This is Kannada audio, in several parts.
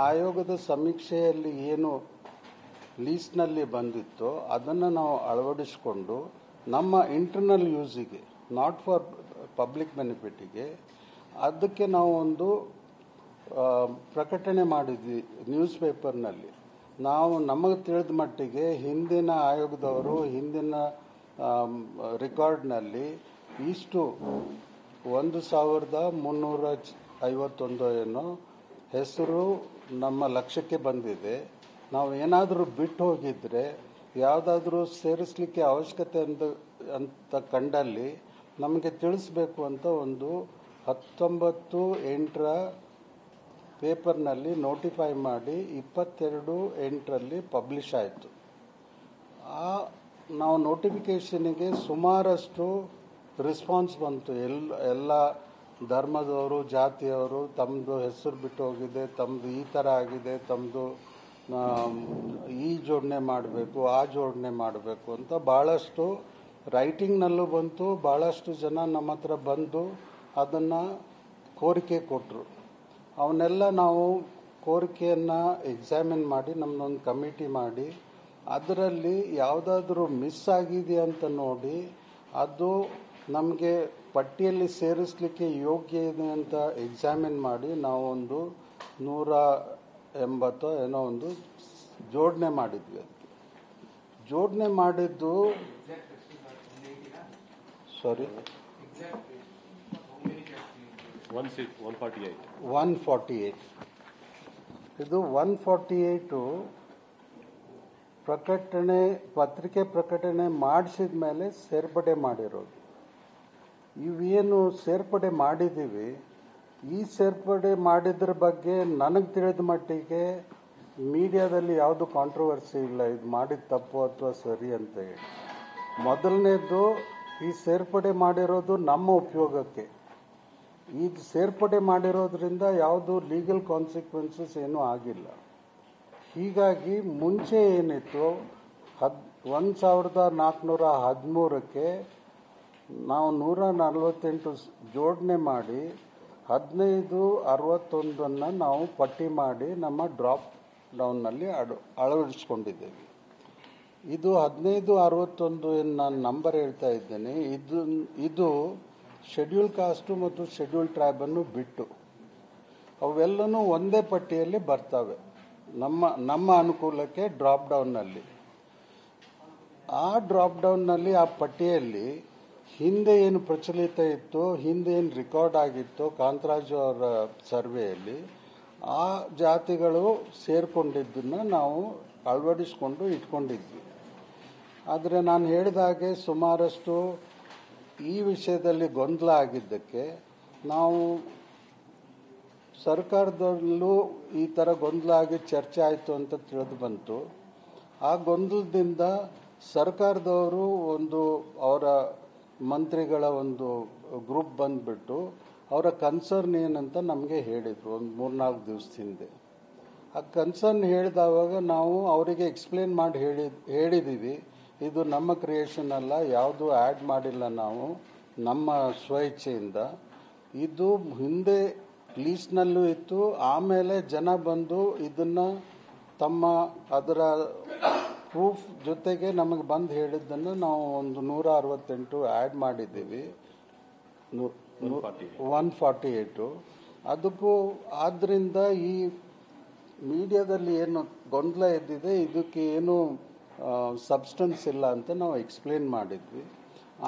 ಆಯೋಗದ ಸಮೀಕ್ಷೆಯಲ್ಲಿ ಏನು ಲೀಸ್ಟ್ನಲ್ಲಿ ಬಂದಿತ್ತೋ ಅದನ್ನು ನಾವು ಅಳವಡಿಸಿಕೊಂಡು ನಮ್ಮ ಇಂಟರ್ನಲ್ ಯೂಸಿಗೆ, ನಾಟ್ ಫಾರ್ ಪಬ್ಲಿಕ್ ಬೆನಿಫಿಟಿಗೆ, ಅದಕ್ಕೆ ನಾವು ಒಂದು ಪ್ರಕಟಣೆ ಮಾಡಿದ್ವಿ ನ್ಯೂಸ್ ಪೇಪರ್ನಲ್ಲಿ. ನಾವು ನಮಗೆ ತಿಳಿದ ಮಟ್ಟಿಗೆ ಹಿಂದಿನ ಆಯೋಗದವರು ಹಿಂದಿನ ರೆಕಾರ್ಡ್ನಲ್ಲಿ ಇಷ್ಟು 1351 ಏನೋ ಹೆಸರು ನಮ್ಮ ಲಕ್ಷ್ಯಕ್ಕೆ ಬಂದಿದೆ. ನಾವು ಏನಾದರೂ ಬಿಟ್ಟು ಹೋಗಿದ್ರೆ, ಯಾವುದಾದ್ರೂ ಸೇರಿಸಲಿಕ್ಕೆ ಅವಶ್ಯಕತೆ ಅಂತ ಕಂಡಲ್ಲಿ ನಮಗೆ ತಿಳಿಸ್ಬೇಕು ಅಂತ ಒಂದು 19/8 ಪೇಪರ್ನಲ್ಲಿ ನೋಟಿಫೈ ಮಾಡಿ 22/8 ಪಬ್ಲಿಷ್ ಆಯಿತು. ನಾವು ನೋಟಿಫಿಕೇಷನಿಗೆ ಸುಮಾರಷ್ಟು ರೆಸ್ಪಾನ್ಸ್ ಬಂತು. ಎಲ್ಲ ಧರ್ಮದವರು, ಜಾತಿಯವರು ತಮ್ಮದು ಹೆಸರು ಬಿಟ್ಟು ಹೋಗಿದೆ, ತಮ್ಮದು ಈ ಥರ ಆಗಿದೆ, ತಮ್ಮದು ಈ ಜೋಡಣೆ ಮಾಡಬೇಕು, ಆ ಜೋಡಣೆ ಮಾಡಬೇಕು ಅಂತ ಭಾಳಷ್ಟು ರೈಟಿಂಗ್ನಲ್ಲೂ ಬಂತು. ಭಾಳಷ್ಟು ಜನ ನಮ್ಮ ಹತ್ರ ಬಂದು ಅದನ್ನು ಕೋರಿಕೆ ಕೊಟ್ಟರು. ಅವನ್ನೆಲ್ಲ ನಾವು ಕೋರಿಕೆಯನ್ನು ಎಕ್ಸಾಮಿನ್ ಮಾಡಿ ನಮ್ಮದೊಂದು ಕಮಿಟಿ ಮಾಡಿ ಅದರಲ್ಲಿ ಯಾವುದಾದ್ರೂ ಮಿಸ್ ಆಗಿದೆ ಅಂತ ನೋಡಿ ಅದು ನಮಗೆ ಪಟ್ಟಿಯಲ್ಲಿ ಸೇರಿಸಲಿಕ್ಕೆ ಯೋಗ್ಯ ಇದೆ ಅಂತ ಎಕ್ಸಾಮಿನ್ ಮಾಡಿ ನಾವು ಒಂದು 180 ಏನೋ ಒಂದು ಜೋಡಣೆ ಮಾಡಿದ್ವಿ. ಜೋಡಣೆ ಮಾಡಿದ್ದು 148. ಇದು 148 ಪತ್ರಿಕೆ ಪ್ರಕಟಣೆ ಮಾಡಿಸಿದ ಮೇಲೆ ಸೇರ್ಪಡೆ ಮಾಡಿರೋದು. ಇವೇನು ಸೇರ್ಪಡೆ ಮಾಡಿದ್ದೀವಿ, ಈ ಸೇರ್ಪಡೆ ಮಾಡಿದ್ರ ಬಗ್ಗೆ ನನಗೆ ತಿಳಿದ ಮಟ್ಟಿಗೆ ಮೀಡಿಯಾದಲ್ಲಿ ಯಾವುದು ಕಾಂಟ್ರವರ್ಸಿ ಇಲ್ಲ, ಇದು ಮಾಡಿದ ತಪ್ಪು ಅಥವಾ ಸರಿ ಅಂತ ಹೇಳಿ. ಮೊದಲನೇದು, ಈ ಸೇರ್ಪಡೆ ಮಾಡಿರೋದು ನಮ್ಮ ಉಪಯೋಗಕ್ಕೆ. ಇದು ಸೇರ್ಪಡೆ ಮಾಡಿರೋದ್ರಿಂದ ಯಾವುದು ಲೀಗಲ್ ಕಾನ್ಸಿಕ್ವೆನ್ಸಸ್ ಏನೂ ಆಗಿಲ್ಲ. ಹೀಗಾಗಿ ಮುಂಚೆ ಏನಿತ್ತು 1413ಕ್ಕೆ ನಾವು 148 ಜೋಡಣೆ ಮಾಡಿ 1561 ನಾವು ಪಟ್ಟಿ ಮಾಡಿ ನಮ್ಮ ಡ್ರಾಪ್ ಡೌನ್ನಲ್ಲಿ ಅಳವಡಿಸ್ಕೊಂಡಿದ್ದೇವೆ. ಇದು 1561 ಏನು ನಾನು ನಂಬರ್ ಹೇಳ್ತಾ ಇದ್ದೇನೆ, ಇದು ಶೆಡ್ಯೂಲ್ ಕಾಸ್ಟು ಮತ್ತು ಶೆಡ್ಯೂಲ್ ಟ್ರೈಬನ್ನು ಬಿಟ್ಟು ಅವೆಲ್ಲನೂ ಒಂದೇ ಪಟ್ಟಿಯಲ್ಲಿ ಬರ್ತವೆ ನಮ್ಮ ಅನುಕೂಲಕ್ಕೆ ಡ್ರಾಪ್ ಡೌನ್ನಲ್ಲಿ. ಆ ಡ್ರಾಪ್ ಡೌನ್ನಲ್ಲಿ ಆ ಪಟ್ಟಿಯಲ್ಲಿ ಹಿಂದೆ ಏನು ಪ್ರಚಲಿತ ಇತ್ತು, ಹಿಂದೆ ಏನು ರೆಕಾರ್ಡ್ ಆಗಿತ್ತು ಕಾಂತರಾಜು ಅವರ ಸರ್ವೆಯಲ್ಲಿ, ಆ ಜಾತಿಗಳು ಸೇರ್ಕೊಂಡಿದ್ದನ್ನು ನಾವು ಅಳವಡಿಸ್ಕೊಂಡು ಇಟ್ಕೊಂಡಿದ್ವಿ. ಆದರೆ ನಾನು ಹೇಳಿದ ಹಾಗೆ ಸುಮಾರಷ್ಟು ಈ ವಿಷಯದಲ್ಲಿ ಗೊಂದಲ ಆಗಿದ್ದಕ್ಕೆ ನಾವು ಸರ್ಕಾರದಲ್ಲೂ ಈ ಥರ ಗೊಂದಲ ಆಗಿ ಚರ್ಚೆ ಆಯಿತು ಅಂತ ತಿಳಿದು ಬಂತು. ಆ ಗೊಂದಲದಿಂದ ಸರ್ಕಾರದವರು ಒಂದು ಅವರ ಮಂತ್ರಿಗಳ ಒಂದು ಗ್ರೂಪ್ ಬಂದುಬಿಟ್ಟು ಅವರ ಕನ್ಸರ್ನ್ ಏನಂತ ನಮಗೆ ಹೇಳಿದರು ಒಂದು 3-4 ದಿವಸ ಹಿಂದೆ. ಆ ಕನ್ಸರ್ನ್ ಹೇಳಿದವಾಗ ನಾವು ಅವರಿಗೆ ಎಕ್ಸ್ಪ್ಲೇನ್ ಮಾಡಿ ಹೇಳಿದ್ದೀವಿ, ಇದು ನಮ್ಮ ಕ್ರಿಯೇಷನ್ ಅಲ್ಲ, ಯಾವುದು ಆ್ಯಡ್ ಮಾಡಿಲ್ಲ ನಾವು, ನಮ್ಮ ಸ್ವಇಚ್ಛೆಯಿಂದ. ಇದು ಹಿಂದೆ ಲೀಸ್ಟ್ನಲ್ಲೂ ಇತ್ತು. ಆಮೇಲೆ ಜನ ಬಂದು ಇದನ್ನು ಅದರ ಪ್ರೂಫ್ ಜೊತೆಗೆ ನಮಗೆ ಬಂದು ಹೇಳಿದ್ದನ್ನು ನಾವು ಒಂದು 168 ಆ್ಯಡ್ ಮಾಡಿದ್ದೀವಿ, 148. ಅದಕ್ಕೂ ಆದ್ದರಿಂದ ಈ ಮೀಡಿಯಾದಲ್ಲಿ ಏನು ಗೊಂದಲ ಎದ್ದಿದೆ ಇದಕ್ಕೆ ಏನು ಸಬ್ಸ್ಟೆನ್ಸ್ ಇಲ್ಲ ಅಂತ ನಾವು ಎಕ್ಸ್ಪ್ಲೇನ್ ಮಾಡಿದ್ವಿ.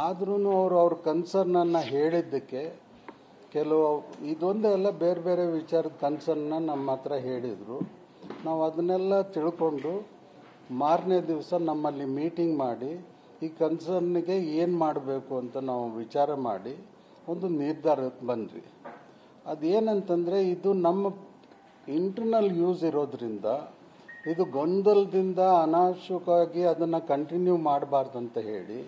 ಆದ್ರೂ ಅವ್ರ ಕನ್ಸರ್ನನ್ನು ಹೇಳಿದ್ದಕ್ಕೆ ಕೆಲವು ಇದೊಂದೇ ಅಲ್ಲ, ಬೇರೆ ಬೇರೆ ವಿಚಾರದ ಕನ್ಸರ್ನ ನಮ್ಮ ಹತ್ರ ಹೇಳಿದರು. ನಾವು ಅದನ್ನೆಲ್ಲ ತಿಳ್ಕೊಂಡು ಮಾರನೇ ದಿವಸ ನಮ್ಮಲ್ಲಿ ಮೀಟಿಂಗ್ ಮಾಡಿ ಈ ಕನ್ಸರ್ನ್ಗೆ ಏನು ಮಾಡಬೇಕು ಅಂತ ನಾವು ವಿಚಾರ ಮಾಡಿ ಒಂದು ನಿರ್ಧಾರಕ್ಕೆ ಬಂದ್ವಿ. ಅದೇನಂತಂದರೆ, ಇದು ನಮ್ಮ ಇಂಟರ್ನಲ್ ಯೂಸ್ ಇರೋದ್ರಿಂದ ಇದು ಗೊಂದಲದಿಂದ ಅನಾವಶ್ಯಕವಾಗಿ ಅದನ್ನು ಕಂಟಿನ್ಯೂ ಮಾಡಬಾರ್ದಂತ ಹೇಳಿ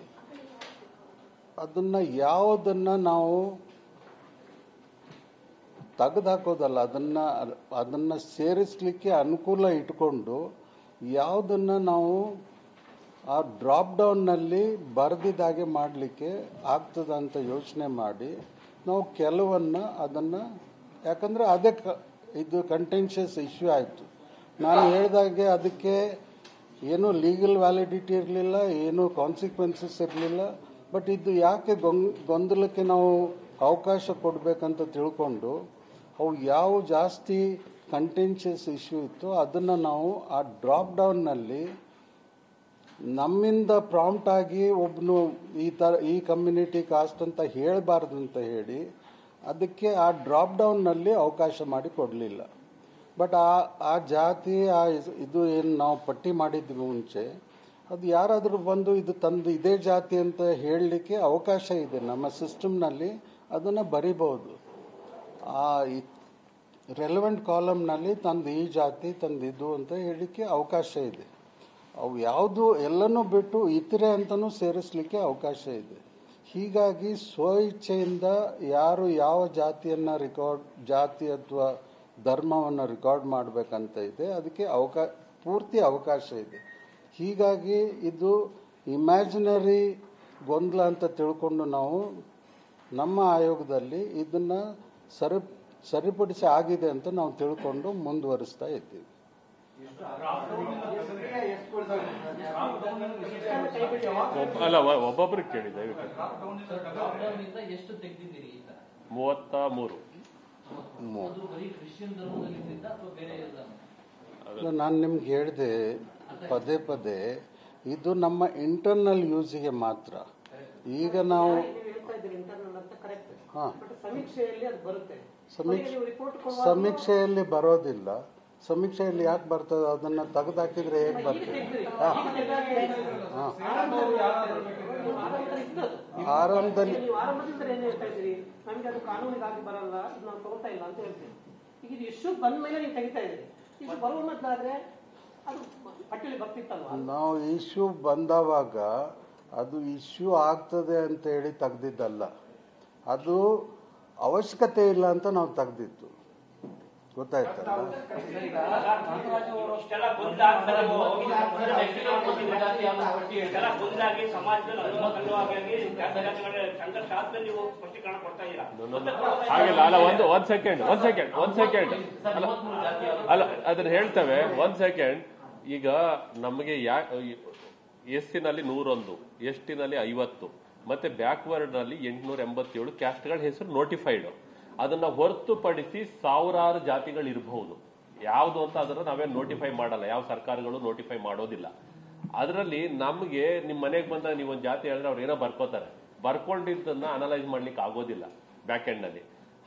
ಯಾವುದನ್ನು ನಾವು ತೆಗೆದುಹಾಕೋದಲ್ಲ, ಅದನ್ನು ಸೇರಿಸಲಿಕ್ಕೆ ಅನುಕೂಲ ಇಟ್ಕೊಂಡು ಯಾವುದನ್ನು ನಾವು ಆ ಡ್ರಾಪ್ ಡೌನ್ನಲ್ಲಿ ಬರೆದಿದ್ದಾಗೆ ಮಾಡಲಿಕ್ಕೆ ಆಗ್ತದಂತ ಯೋಚನೆ ಮಾಡಿ ನಾವು ಕೆಲವನ್ನು ಅದನ್ನು, ಯಾಕಂದರೆ ಇದು ಕಂಟೆನ್ಷಿಯಸ್ ಇಶ್ಯೂ ಆಯಿತು. ನಾನು ಹೇಳಿದಾಗೆ ಅದಕ್ಕೆ ಏನೂ ಲೀಗಲ್ ವ್ಯಾಲಿಡಿಟಿ ಇರಲಿಲ್ಲ, ಏನೂ ಕಾನ್ಸಿಕ್ವೆನ್ಸಸ್ ಇರಲಿಲ್ಲ. ಬಟ್ ಇದು ಯಾಕೆ ಗೊಂದಲಕ್ಕೆ ನಾವು ಅವಕಾಶ ಕೊಡಬೇಕಂತ ತಿಳ್ಕೊಂಡು ಅವು ಯಾವ ಜಾಸ್ತಿ ಕಂಟೆನ್ಷಿಯಸ್ ಇಶ್ಯೂ ಇತ್ತು ಅದನ್ನು ನಾವು ಆ ಡ್ರಾಪ್ ಡೌನ್ನಲ್ಲಿ ನಮ್ಮಿಂದ ಪ್ರಾಂಪ್ಟ್ ಆಗಿ ಒಬ್ಬನು ಈ ಕಮ್ಯುನಿಟಿ ಕಾಸ್ಟ್ ಅಂತ ಹೇಳಬಾರ್ದು ಅಂತ ಹೇಳಿ ಅದಕ್ಕೆ ಆ ಡ್ರಾಪ್ ಡೌನ್ನಲ್ಲಿ ಅವಕಾಶ ಮಾಡಿ ಕೊಡಲಿಲ್ಲ. ಬಟ್ ಆ ಜಾತಿ ಇದು ಏನು ನಾವು ಪಟ್ಟಿ ಮಾಡಿದ್ವಿ ಮುಂಚೆ, ಅದು ಯಾರಾದರೂ ಬಂದು ಇದು ತಂದು ಇದೇ ಜಾತಿ ಅಂತ ಹೇಳಲಿಕ್ಕೆ ಅವಕಾಶ ಇದೆ. ನಮ್ಮ ಸಿಸ್ಟಮ್ನಲ್ಲಿ ಅದನ್ನು ಬರಿಬಹುದು. ಆ ರೆಲೆವೆಂಟ್ ಕಾಲಮ್ನಲ್ಲಿ ತಂದು ಈ ಜಾತಿ ತಂದು ಇದು ಅಂತ ಹೇಳಲಿಕ್ಕೆ ಅವಕಾಶ ಇದೆ. ಅವು ಯಾವುದು ಎಲ್ಲನೂ ಬಿಟ್ಟು ಇತರೆ ಅಂತಲೂ ಸೇರಿಸಲಿಕ್ಕೆ ಅವಕಾಶ ಇದೆ. ಹೀಗಾಗಿ ಸ್ವಇಚ್ಛೆಯಿಂದ ಯಾರು ಯಾವ ಜಾತಿ ಅಥವಾ ಧರ್ಮವನ್ನು ರೆಕಾರ್ಡ್ ಮಾಡಬೇಕಂತ ಇದೆ, ಅದಕ್ಕೆ ಪೂರ್ತಿ ಅವಕಾಶ ಇದೆ. ಹೀಗಾಗಿ ಇದು ಇಮ್ಯಾಜಿನರಿ ಗೊಂದಲ ಅಂತ ತಿಳ್ಕೊಂಡು ನಾವು ನಮ್ಮ ಆಯೋಗದಲ್ಲಿ ಇದನ್ನು ಸರಿಪಡಿಸಿ ಆಗಿದೆ ಅಂತ ನಾವು ತಿಳ್ಕೊಂಡು ಮುಂದುವರಿಸ್ತಾ ಇದ್ದೀವಿ. ಅಲ್ಲ, ಒಬ್ಬೊಬ್ಬರಿಗೆ ಕೇಳಿ ದಯವಿಟ್ಟು. 33. ನಾನು ನಿಮ್ಗೆ ಹೇಳಿದೆ ಪದೇ ಪದೇ, ಇದು ನಮ್ಮ ಇಂಟರ್ನಲ್ ಯೂಸಿಗೆ ಮಾತ್ರ. ಈಗ ನಾವು ಸಮೀಕ್ಷೆಯಲ್ಲಿ ಬರೋದಿಲ್ಲ. ಸಮೀಕ್ಷೆಯಲ್ಲಿ ಯಾಕೆ ಬರ್ತದೆ? ಅದನ್ನ ತೆಗೆದಾಕಿದ್ರೆ ಹೇಗೆ ಬರ್ತದೆ? ಆರಂಭದಲ್ಲಿ ನಾವು ಇಶ್ಯೂ ಬಂದವಾಗ ಅದು ಇಶ್ಯೂ ಆಗ್ತದೆ ಅಂತ ಹೇಳಿ ತೆಗ್ದಿದ್ದಲ್ಲ, ಅದು ಅವಶ್ಯಕತೆ ಇಲ್ಲ ಅಂತ ನಾವು ತೆಗ್ದಿತ್ತು. ಗೊತ್ತಾಯ್ತಲ್ಲ? ಹಾಗಿಲ್ಲ. ಅಲ್ಲ, ಒಂದ್ ಸೆಕೆಂಡ್ ಅಲ್ಲ, ಅದನ್ನ ಹೇಳ್ತೇವೆ. 1 ಸೆಕೆಂಡ್. ಈಗ ನಮಗೆ ಎಸ್ಸಿನಲ್ಲಿ 101, ಎಸ್ಟಿನಲ್ಲಿ 50, ಮತ್ತೆ ಬ್ಯಾಕ್ವರ್ಡ್ ನಲ್ಲಿ 887 ಕ್ಯಾಸ್ಟ್ಗಳ ಹೆಸರು ನೋಟಿಫೈಡ್. ಅದನ್ನ ಹೊರತುಪಡಿಸಿ ಸಾವಿರಾರು ಜಾತಿಗಳು ಇರಬಹುದು. ಯಾವುದು ಅಂತ ಅದನ್ನ ನಾವೇನು ನೋಟಿಫೈ ಮಾಡಲ್ಲ, ಯಾವ ಸರ್ಕಾರಗಳು ನೋಟಿಫೈ ಮಾಡೋದಿಲ್ಲ. ಅದರಲ್ಲಿ ನಮ್ಗೆ ನಿಮ್ ಮನೆಗೆ ಬಂದಾಗ ನೀವೊಂದು ಜಾತಿ ಹೇಳಿದ್ರೆ ಅವ್ರು ಏನೋ ಬರ್ಕೋತಾರೆ, ಬರ್ಕೊಂಡಿದ್ದನ್ನ ಅನಲೈಸ್ ಮಾಡ್ಲಿಕ್ಕೆ ಆಗೋದಿಲ್ಲ ಬ್ಯಾಕ್ ಎಂಡ್ ನಲ್ಲಿ.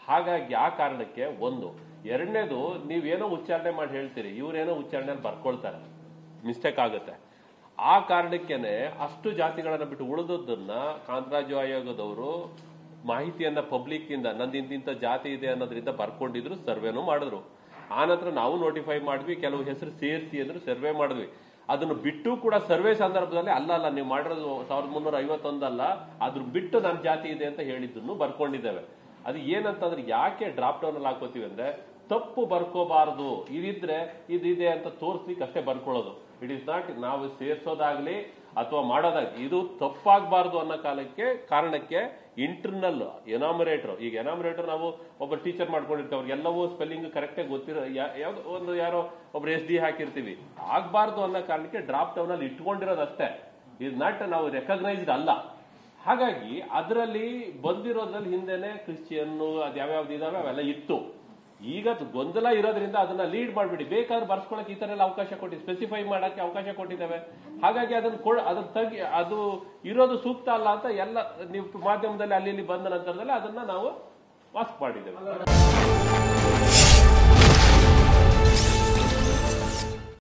ಹಾಗಾಗಿ ಆ ಕಾರಣಕ್ಕೆ ಒಂದು. ಎರಡನೇದು, ನೀವೇನೋ ಉಚ್ಚಾರಣೆ ಮಾಡಿ ಹೇಳ್ತೀರಿ, ಇವ್ರೇನೋ ಉಚ್ಚಾರಣೆಯಲ್ಲಿ ಬರ್ಕೊಳ್ತಾರೆ, ಮಿಸ್ಟೇಕ್ ಆಗುತ್ತೆ. ಆ ಕಾರಣಕ್ಕೇನೆ ಅಷ್ಟು ಜಾತಿಗಳನ್ನ ಬಿಟ್ಟು ಉಳಿದದ್ದನ್ನ ಕಾಂತರಾಜು ಆಯೋಗದವರು ಮಾಹಿತಿಯನ್ನ ಪಬ್ಲಿಕ್ ಇಂದ ನಂದು ಇಂತಿಂತ ಜಾತಿ ಇದೆ ಅನ್ನೋದ್ರಿಂದ ಬರ್ಕೊಂಡಿದ್ರು, ಸರ್ವೆನೂ ಮಾಡಿದ್ರು. ಆನಂತರ ನಾವು ನೋಟಿಫೈ ಮಾಡಿದ್ವಿ, ಕೆಲವು ಹೆಸರು ಸೇರಿಸಿ ಅಂದ್ರೆ ಸರ್ವೆ ಮಾಡಿದ್ವಿ. ಅದನ್ನು ಬಿಟ್ಟು ಕೂಡ ಸರ್ವೆ ಸಂದರ್ಭದಲ್ಲಿ ಅಲ್ಲ ನೀವು ಮಾಡಿರೋದು 1351 ಅಲ್ಲ, ಅದ್ರ ಬಿಟ್ಟು ನನ್ನ ಜಾತಿ ಇದೆ ಅಂತ ಹೇಳಿದ್ದನ್ನು ಬರ್ಕೊಂಡಿದ್ದೇವೆ. ಅದು ಏನಂತಂದ್ರೆ, ಯಾಕೆ ಡ್ರಾಪ್ ಡೌನ್ ಅಲ್ಲಿ ಹಾಕೋತೀವಿ ಅಂದ್ರೆ, ತಪ್ಪು ಬರ್ಕೋಬಾರದು, ಇದಿದ್ರೆ ಇದಿದೆ ಅಂತ ತೋರಿಸ್ಲಿಕ್ಕೆ ಅಷ್ಟೇ ಬರ್ಕೊಳ್ಳೋದು. ಇಟ್ ಇಸ್ ನಾಟ್ ನಾವು ಸೇರ್ಸೋದಾಗ್ಲಿ ಅಥವಾ ಮಾಡೋದಾಗ್ಲಿ, ಇದು ತಪ್ಪಾಗಬಾರ್ದು ಅನ್ನೋ ಕಾರಣಕ್ಕೆ ಇಂಟರ್ನಲ್ ಎನಾಮರೇಟರ್. ಈಗ ಎನಾಮರೇಟರ್ ನಾವು ಒಬ್ಬ ಟೀಚರ್ ಮಾಡ್ಕೊಂಡಿರ್ತೀವಿ, ಅವ್ರಿಗೆಲ್ಲವೂ ಸ್ಪೆಲ್ಲಿಂಗ್ ಕರೆಕ್ಟಾಗಿ ಗೊತ್ತಿರೋ ಯಾರೋ ಒಬ್ರು SD ಹಾಕಿರ್ತೀವಿ. ಆಗ್ಬಾರ್ದು ಅನ್ನೋ ಕಾರಣಕ್ಕೆ ಡ್ರಾಪ್ ಡೌನ್ ಅಲ್ಲಿ ಇಟ್ಕೊಂಡಿರೋದಷ್ಟೇ. ಇಸ್ ನಾಟ್ ನಾವು ರೆಕಗ್ನೈಸ್ಡ್ ಅಲ್ಲ. ಹಾಗಾಗಿ ಅದರಲ್ಲಿ ಬಂದಿರೋದ್ರಲ್ಲಿ ಹಿಂದೆನೆ ಕ್ರಿಶ್ಚಿಯನ್ ಅದ್ಯಾವ್ಯಾವ್ದು ಇದಾವೆ ಅವೆಲ್ಲ ಇತ್ತು. ಈಗ ಗೊಂದಲ ಇರೋದ್ರಿಂದ ಅದನ್ನ ಲೀಡ್ ಮಾಡ್ಬಿಡಿ, ಬೇಕಾದ್ರೆ ಬರ್ಸ್ಕೊಳಕ್ಕೆ ಈ ತರ ಎಲ್ಲ ಅವಕಾಶ ಕೊಟ್ಟಿದ್ದೀವಿ, ಸ್ಪೆಸಿಫೈ ಮಾಡಕ್ಕೆ ಅವಕಾಶ ಕೊಟ್ಟಿದ್ದೇವೆ. ಹಾಗಾಗಿ ಅದು ಇರೋದು ಸೂಕ್ತ ಅಲ್ಲ ಅಂತ ಎಲ್ಲ ನೀವು ಮಾಧ್ಯಮದಲ್ಲಿ ಅಲ್ಲಿ ಬಂದ ನಂತರದಲ್ಲಿ ಅದನ್ನ ನಾವು ವಾಸ್ಕ್ ಮಾಡಿದ್ದೇವೆ.